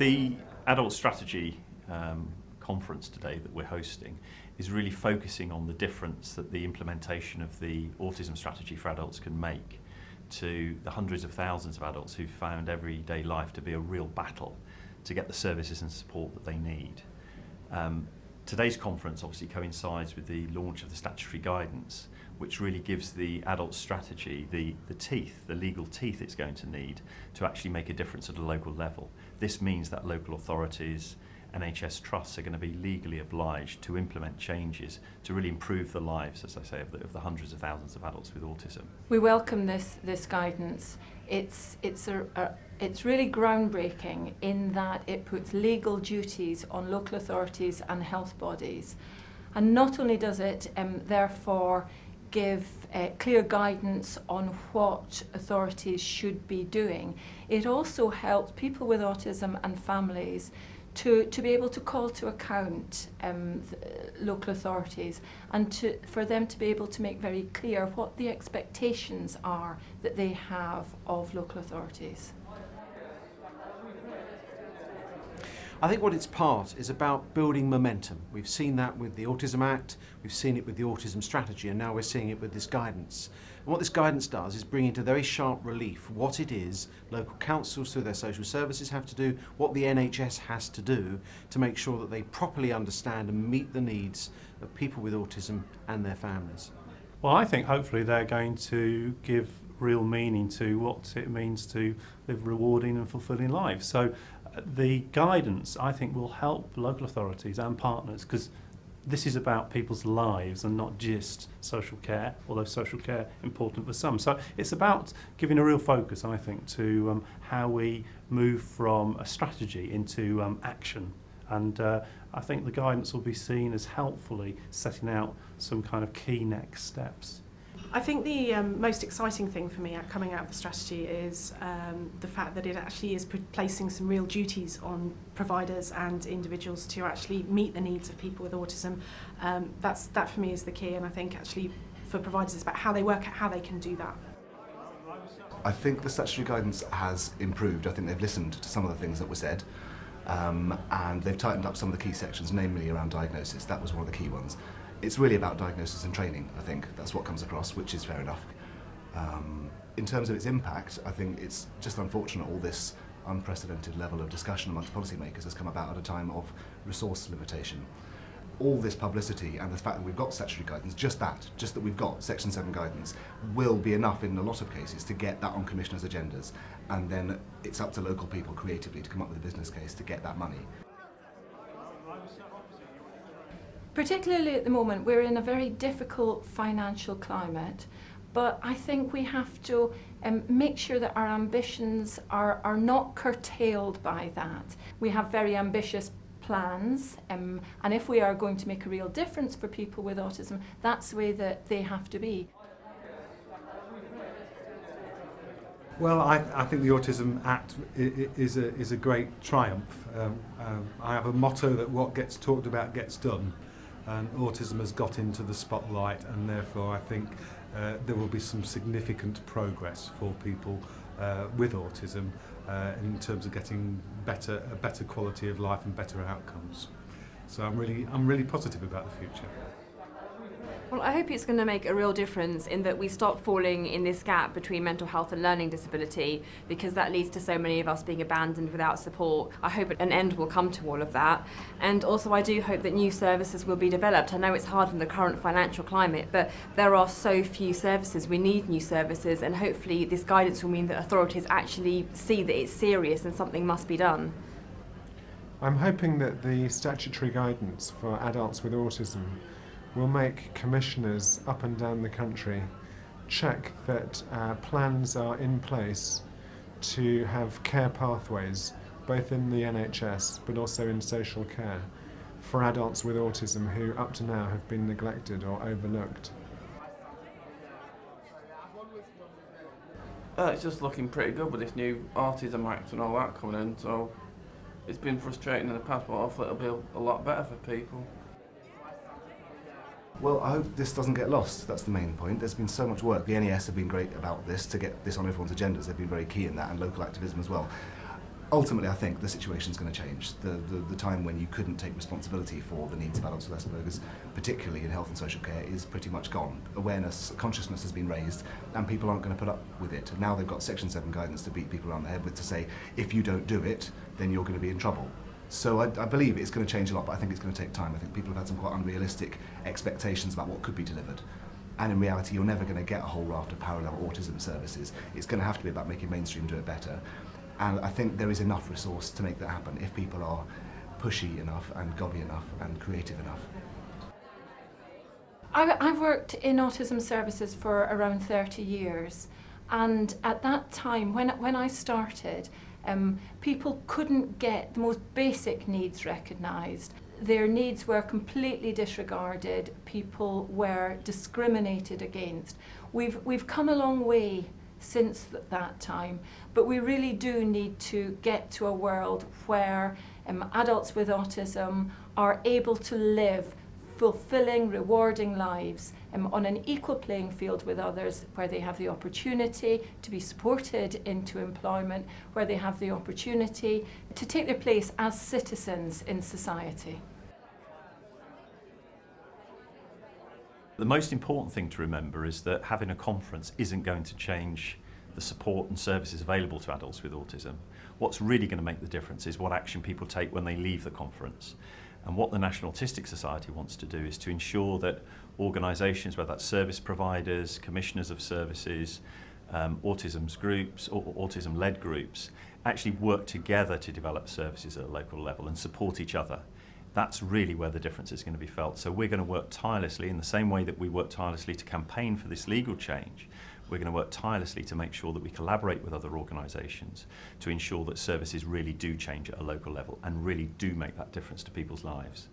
The adult strategy conference today that we're hosting is really focusing on the difference that the implementation of the autism strategy for adults can make to the hundreds of thousands of adults who've found everyday life to be a real battle to get the services and support that they need. Today's conference obviously coincides with the launch of the statutory guidance, which really gives the adult strategy the legal teeth it's going to need to actually make a difference at a local level. This means that local authorities, NHS trusts are going to be legally obliged to implement changes to really improve the lives, as I say, of the hundreds of thousands of adults with autism. We welcome this guidance. It's really groundbreaking in that it puts legal duties on local authorities and health bodies. And not only does it therefore give clear guidance on what authorities should be doing, it also helps people with autism and families to be able to call to account local authorities and for them to be able to make very clear what the expectations are that they have of local authorities. I think what it's part is about building momentum. We've seen that with the Autism Act, we've seen it with the Autism Strategy, and now we're seeing it with this guidance. And what this guidance does is bring into very sharp relief what it is local councils through their social services have to do, what the NHS has to do to make sure that they properly understand and meet the needs of people with autism and their families. Well, I think hopefully they're going to give real meaning to what it means to live rewarding and fulfilling lives. So the guidance, I think, will help local authorities and partners, because this is about people's lives and not just social care, although social care important for some. So it's about giving a real focus, I think, to how we move from a strategy into action. And I think the guidance will be seen as helpfully setting out some kind of key next steps. I think the most exciting thing for me coming out of the strategy is the fact that it actually is placing some real duties on providers and individuals to actually meet the needs of people with autism. That for me is the key, and I think actually for providers it's about how they work out how they can do that. I think the statutory guidance has improved. I think they've listened to some of the things that were said, and they've tightened up some of the key sections, namely around diagnosis. That was one of the key ones. It's really about diagnosis and training, I think. That's what comes across, which is fair enough. In terms of its impact, I think it's just unfortunate all this unprecedented level of discussion amongst policymakers has come about at a time of resource limitation. All this publicity and the fact that we've got statutory guidance, just that we've got Section 7 guidance, will be enough in a lot of cases to get that on commissioners' agendas, and then it's up to local people creatively to come up with a business case to get that money. Particularly at the moment, we're in a very difficult financial climate, but I think we have to make sure that our ambitions are not curtailed by that. We have very ambitious plans, and if we are going to make a real difference for people with autism, that's the way that they have to be. Well, I think the Autism Act is a great triumph. I have a motto that what gets talked about gets done. And autism has got into the spotlight, and therefore I think there will be some significant progress for people with autism in terms of getting a better quality of life and better outcomes. So I'm really positive about the future. Well, I hope it's going to make a real difference in that we stop falling in this gap between mental health and learning disability, because that leads to so many of us being abandoned without support. I hope an end will come to all of that. And also I do hope that new services will be developed. I know it's hard in the current financial climate, but there are so few services. We need new services, and hopefully this guidance will mean that authorities actually see that it's serious and something must be done. I'm hoping that the statutory guidance for adults with autism will make commissioners up and down the country check that plans are in place to have care pathways, both in the NHS but also in social care, for adults with autism who up to now have been neglected or overlooked. It's just looking pretty good with this new Autism Act and all that coming in, so it's been frustrating in the past, but hopefully it'll be a lot better for people. Well, I hope this doesn't get lost. That's the main point. There's been so much work. The NES have been great about this, to get this on everyone's agendas. They've been very key in that, and local activism as well. Ultimately, I think the situation's going to change. The time when you couldn't take responsibility for the needs of adults with Asperger's, particularly in health and social care, is pretty much gone. Awareness, consciousness has been raised, and people aren't going to put up with it. And now they've got Section 7 guidance to beat people around the head with, to say, if you don't do it, then you're going to be in trouble. So I believe it's going to change a lot, but I think it's going to take time. I think people have had some quite unrealistic expectations about what could be delivered. And in reality, you're never going to get a whole raft of parallel autism services. It's going to have to be about making mainstream do it better. And I think there is enough resource to make that happen if people are pushy enough and gobby enough and creative enough. I've worked in autism services for around 30 years, and at that time, when I started, people couldn't get the most basic needs recognised. Their needs were completely disregarded. People were discriminated against. We've come a long way since that time, but we really do need to get to a world where adults with autism are able to live fulfilling, rewarding lives on an equal playing field with others, where they have the opportunity to be supported into employment, where they have the opportunity to take their place as citizens in society. The most important thing to remember is that having a conference isn't going to change the support and services available to adults with autism. What's really going to make the difference is what action people take when they leave the conference. And what the National Autistic Society wants to do is to ensure that organisations, whether that's service providers, commissioners of services, autism groups or autism-led groups, actually work together to develop services at a local level and support each other. That's really where the difference is going to be felt. So we're going to work tirelessly in the same way that we work tirelessly to campaign for this legal change. We're going to work tirelessly to make sure that we collaborate with other organisations to ensure that services really do change at a local level and really do make that difference to people's lives.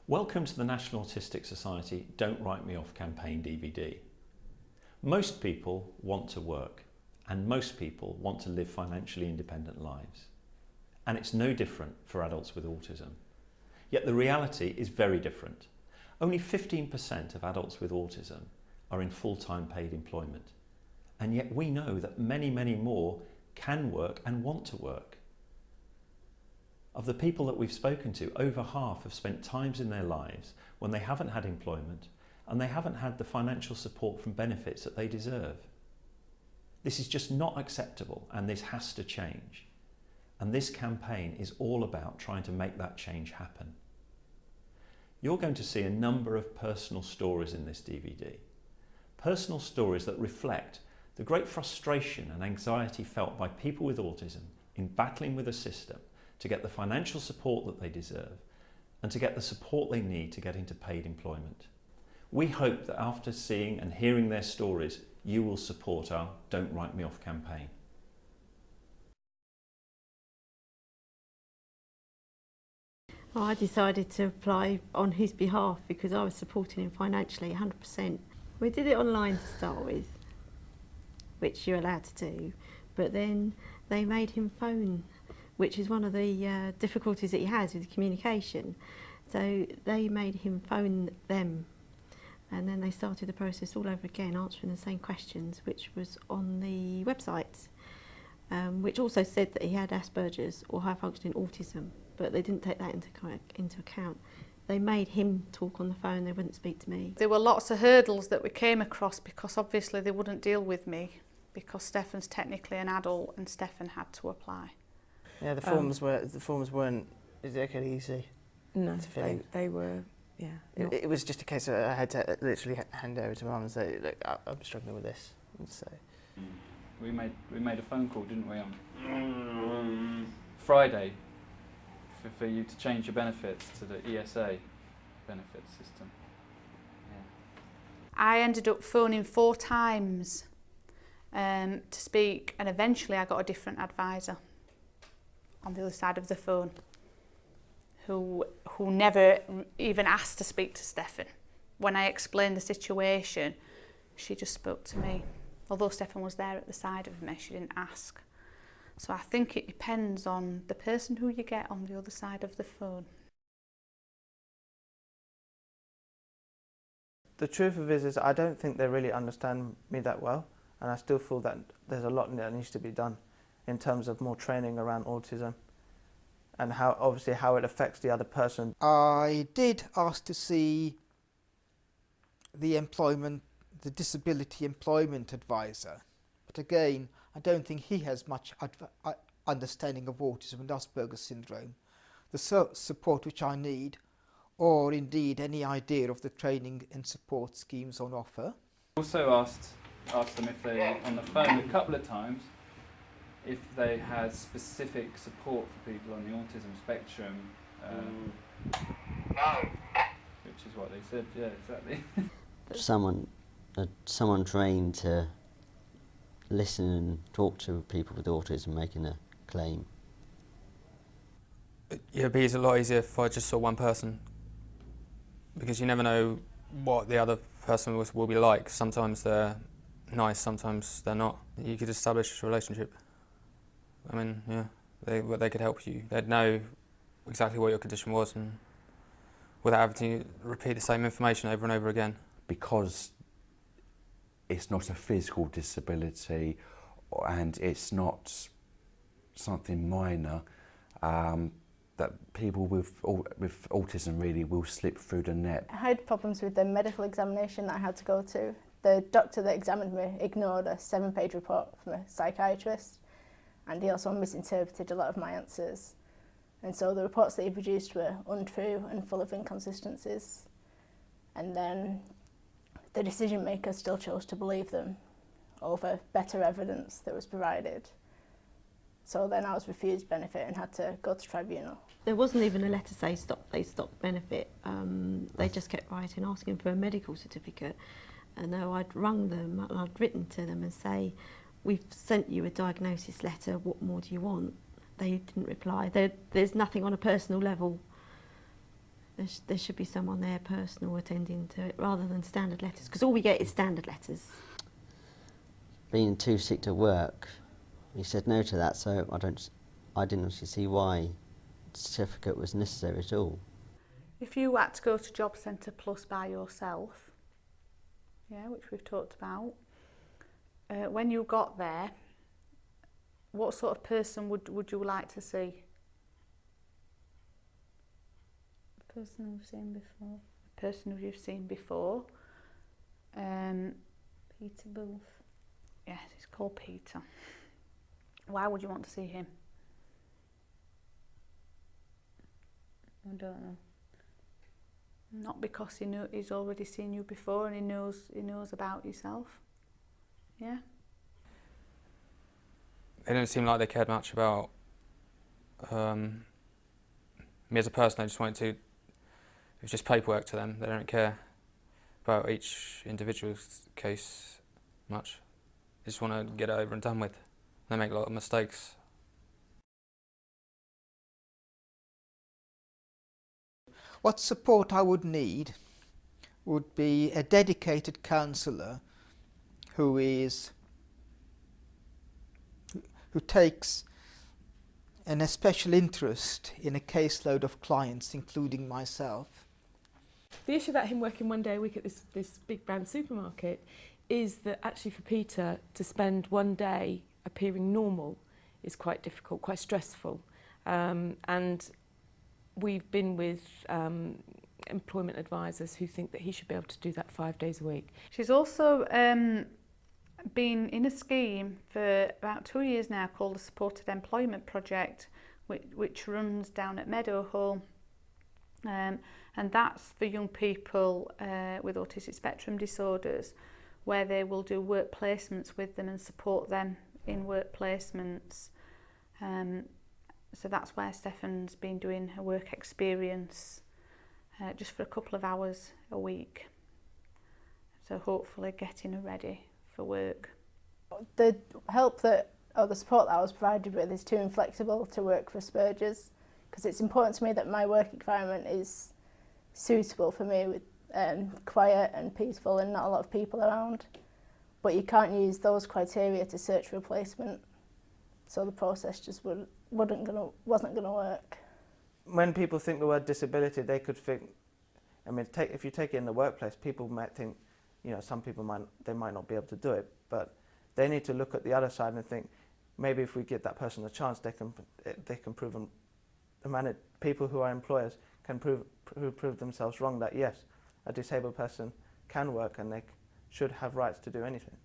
Welcome to the National Autistic Society Don't Write Me Off campaign DVD. Most people want to work, and most people want to live financially independent lives. And it's no different for adults with autism. Yet the reality is very different. Only 15% of adults with autism are in full-time paid employment. And yet we know that many, many more can work and want to work. Of the people that we've spoken to, over half have spent times in their lives when they haven't had employment and they haven't had the financial support from benefits that they deserve. This is just not acceptable, and this has to change. And this campaign is all about trying to make that change happen. You're going to see a number of personal stories in this DVD. Personal stories that reflect the great frustration and anxiety felt by people with autism in battling with a system to get the financial support that they deserve and to get the support they need to get into paid employment. We hope that after seeing and hearing their stories, you will support our Don't Write Me Off campaign. I decided to apply on his behalf because I was supporting him financially 100%. We did it online to start with, which you're allowed to do, but then they made him phone, which is one of the difficulties that he has with communication. So they made him phone them, and then they started the process all over again, answering the same questions, which was on the website, which also said that he had Asperger's or high-functioning autism, but they didn't take that into account. They made him talk on the phone, they wouldn't speak to me. There were lots of hurdles that we came across because obviously they wouldn't deal with me because Stefan's technically an adult and Stefan had to apply. Yeah, the forms weren't exactly easy. No, to fill in. they were, yeah. It was just a case of I had to literally hand over to Mum and say, look, I'm struggling with this. And so we made a phone call, didn't we, on Friday for you to change your benefits to the ESA benefit system. Yeah. I ended up phoning 4 times to speak, and eventually I got a different advisor on the other side of the phone who never even asked to speak to Stefan. When I explained the situation, she just spoke to me. Although Stefan was there at the side of me, she didn't ask. So I think it depends on the person who you get on the other side of the phone. The truth of it is I don't think they really understand me that well, and I still feel that there's a lot that needs to be done in terms of more training around autism and how obviously how it affects the other person. I did ask to see the disability employment advisor, but again I don't think he has much understanding of autism and Asperger's syndrome, the support which I need, or indeed any idea of the training and support schemes on offer. Also asked them if they, on the phone a couple of times, if they had specific support for people on the autism spectrum, which is what they said. Yeah, exactly. Someone trained to listen and talk to people with autism making a claim. Yeah, it'd be a lot easier if I just saw one person, because you never know what the other person will be like. Sometimes they're nice, sometimes they're not. You could establish a relationship. I mean, yeah, they could help you. They'd know exactly what your condition was, and without having to repeat the same information over and over again. Because it's not a physical disability and it's not something minor, that people with autism really will slip through the net. I had problems with the medical examination that I had to go to. The doctor that examined me ignored a 7-page report from a psychiatrist, and he also misinterpreted a lot of my answers. And so the reports that he produced were untrue and full of inconsistencies. And then the decision maker still chose to believe them over better evidence that was provided. So then I was refused benefit and had to go to tribunal. There wasn't even a letter say they stopped benefit. They just kept writing, asking for a medical certificate. And though I'd rung them and I'd written to them and say, we've sent you a diagnosis letter, what more do you want? They didn't reply. There's nothing on a personal level. There should be someone there personal attending to it rather than standard letters, because all we get is standard letters. Being too sick to work, he said no to that, so I didn't actually see why the certificate was necessary at all. If you had to go to Job Centre Plus by yourself, yeah, which we've talked about, when you got there, what sort of person would you like to see? The person we've seen before. The person who you've seen before. Peter Booth. Yes, he's called Peter. Why would you want to see him? I don't know. Not because he's already seen you before and he knows about yourself. Yeah. They don't seem like they cared much about me as a person. They just wanted to. It was just paperwork to them. They don't care about each individual's case much. They just want to get it over and done with. They make a lot of mistakes. What support I would need would be a dedicated counsellor who takes a special interest in a caseload of clients, including myself. The issue about him working one day a week at this big brand supermarket is that actually for Peter to spend one day appearing normal is quite difficult, quite stressful. And we've been with employment advisors who think that he should be able to do that 5 days a week. She's also been in a scheme for about 2 years now called the Supported Employment Project, which runs down at Meadowhall. And that's for young people with autistic spectrum disorders, where they will do work placements with them and support them in work placements. So that's where Stefan's been doing her work experience just for a couple of hours a week. So hopefully getting her ready for work. The help the support that I was provided with is too inflexible to work for Asperger's, because it's important to me that my work environment is suitable for me, with quiet and peaceful and not a lot of people around. but you can't use those criteria to search for replacement. So the process just wasn't gonna work. When people think the word disability, they could think, I mean, if you take it in the workplace, people might think, you know, some people might not be able to do it, but they need to look at the other side and think, maybe if we give that person a chance, they can prove them. People who are employers can prove themselves wrong that yes, a disabled person can work and they should have rights to do anything.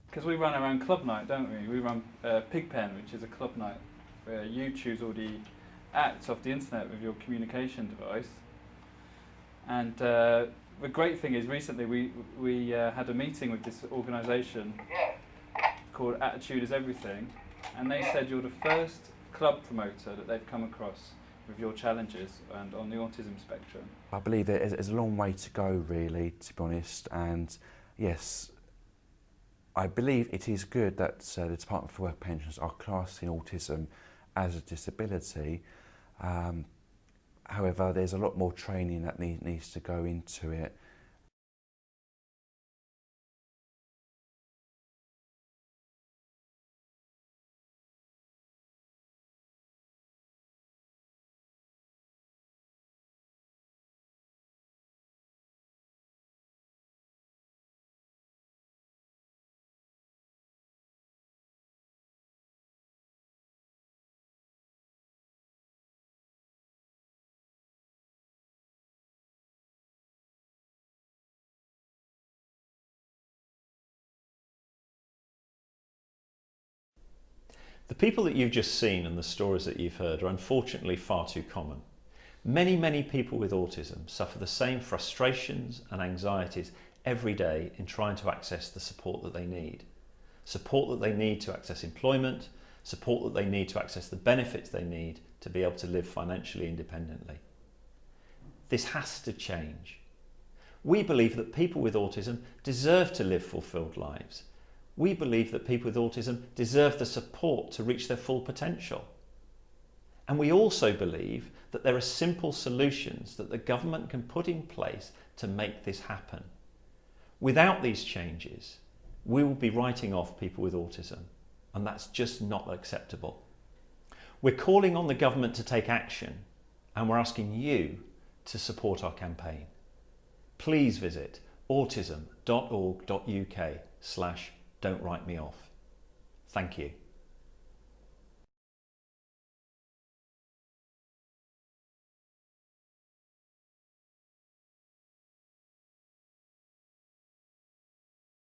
Because we run our own club night, don't we? We run Pigpen, which is a club night where you choose all the acts off the internet with your communication device. And the great thing is, recently we had a meeting with this organisation called Attitude is Everything, and they said you're the first club promoter that they've come across with your challenges and on the autism spectrum. I believe there's a long way to go, really, to be honest, and yes, I believe it is good that the Department for Work Pensions are classing autism as a disability. However, there's a lot more training that needs to go into it. The people that you've just seen and the stories that you've heard are unfortunately far too common. Many people with autism suffer the same frustrations and anxieties every day in trying to access the support that they need. Support that they need to access employment, support that they need to access the benefits they need to be able to live financially independently. This has to change. We believe that people with autism deserve to live fulfilled lives. We believe that people with autism deserve the support to reach their full potential. And we also believe that there are simple solutions that the government can put in place to make this happen. Without these changes, we will be writing off people with autism, and that's just not acceptable. We're calling on the government to take action, and we're asking you to support our campaign. Please visit autism.org.uk/Don't Write Me Off. Thank you.